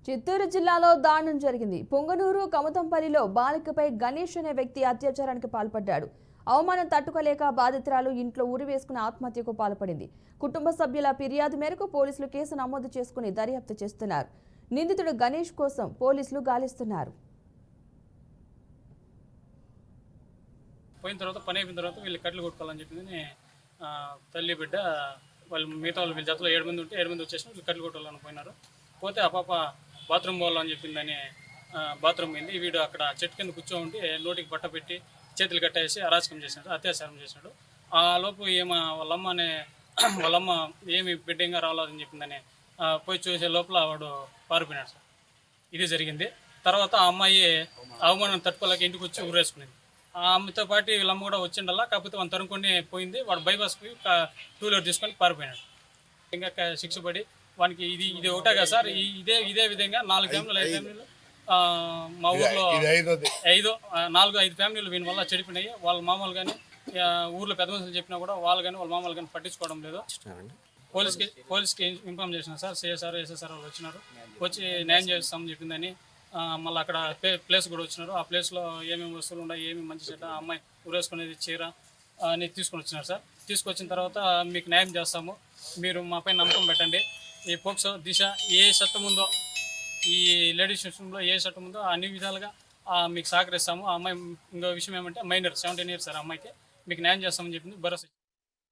చిత్తూరు జిల్లాలో దారుణం జరిగింది. పొంగనూరు కమతంపల్లిలో బాలికపై గణేష్ అనే వ్యక్తి అత్యాచారానికి పాల్పడ్డాడు. అవమానం తట్టుకోలేక బాధితురాలు ఇంట్లో ఉరివేసుకుని ఆత్మహత్యకు పాల్పడింది. కుటుంబ సభ్యుల ఫిర్యాదు మేరకు పోలీసులు కేసు నమోదు చేసుకుని దర్యాప్తు చేస్తున్నారు. నిందితుడు గణేష్ కోసం పోలీసులు గాలిస్తున్నారు. పోయిన తర్వాత పని అయిపోయిన తర్వాత వీళ్ళు కట్లు కొట్టుకోవాలని చెప్పింది తల్లి బిడ్డ వాళ్ళు మిగతా వాళ్ళు వీళ్ళ జతలో 7 మంది ఉంటే 7 మంది వచ్చేసి వీళ్ళు కట్లు కొట్టాలని పోయినారు. పోతే ఆ పాప బాత్రూమ్ పోవాలని చెప్పిందని బాత్రూమ్ పోయింది. వీడు అక్కడ చెట్టు కింద కూర్చోండి నోటికి బట్ట పెట్టి చేతులు కట్టేసి అరాచకం చేసినాడు, అత్యాచారం చేసినాడు. ఆ లోపు వాళ్ళమ్మ ఏమి బిడ్డంగా రావాలని చెప్పిందని పోయి చూసే లోపల వాడు పారిపోయినాడు సార్. ఇది జరిగింది. తర్వాత ఆ అమ్మాయి అవమానం తట్టుకోలేక ఇంటికి వచ్చి ఊరేసుకునేది. ఆ అమ్మతో పాటు వీళ్ళమ్మ కూడా వచ్చిండల్లా, కాకపోతే వాళ్ళని తరుముకొని పోయింది. వాడు బైపాస్కి 2 వీలర్ తీసుకొని పారిపోయినాడు. ఇంకా శిక్ష పడి వానికి ఇది ఒకటే కదా సార్, ఇదే విధంగా 4 ఫ్యామిలీలు 5 ఫ్యామిలీలు మా ఊర్లో 4-5 ఫ్యామిలీలు వీని వల్ల చెడిపోయినాయి. వాళ్ళ మామూలు కానీ ఊర్లో పెద్ద మనుషులు చెప్పినా కూడా వాళ్ళు కానీ వాళ్ళ మామూలు కానీ పట్టించుకోవడం లేదు. పోలీస్కి ఇన్ఫార్మ్ చేసిన సార్, సిఎస్ఆర్ ఎస్ఎస్ఆర్ వాళ్ళు వచ్చినారు. వచ్చి న్యాయం చేస్తామని చెప్పిందని మళ్ళీ అక్కడ ప్లేస్ కూడా వచ్చినారు. ఆ ప్లేస్లో ఏమేమి వస్తువులు ఉన్నాయి, ఏమేమి మంచి చెడ్డ అమ్మాయి ఊరేసుకునేది చీర అని తీసుకొని వచ్చినారు సార్. తీసుకొచ్చిన తర్వాత మీకు న్యాయం చేస్తాము, మీరు మాపై నమ్మకం పెట్టండి. ఈ పోక్సో దిశ ఏ చట్టం ఉందో, ఈ లేడీస్ విషయంలో ఏ చట్టం ఉందో అన్ని విధాలుగా మీకు సహకరిస్తాము. ఆ అమ్మాయి ఇంకో విషయం ఏమంటే మైనర్ 17 ఇయర్స్ సార్, అమ్మాయికి మీకు న్యాయం చేస్తామని చెప్పింది భరోసా.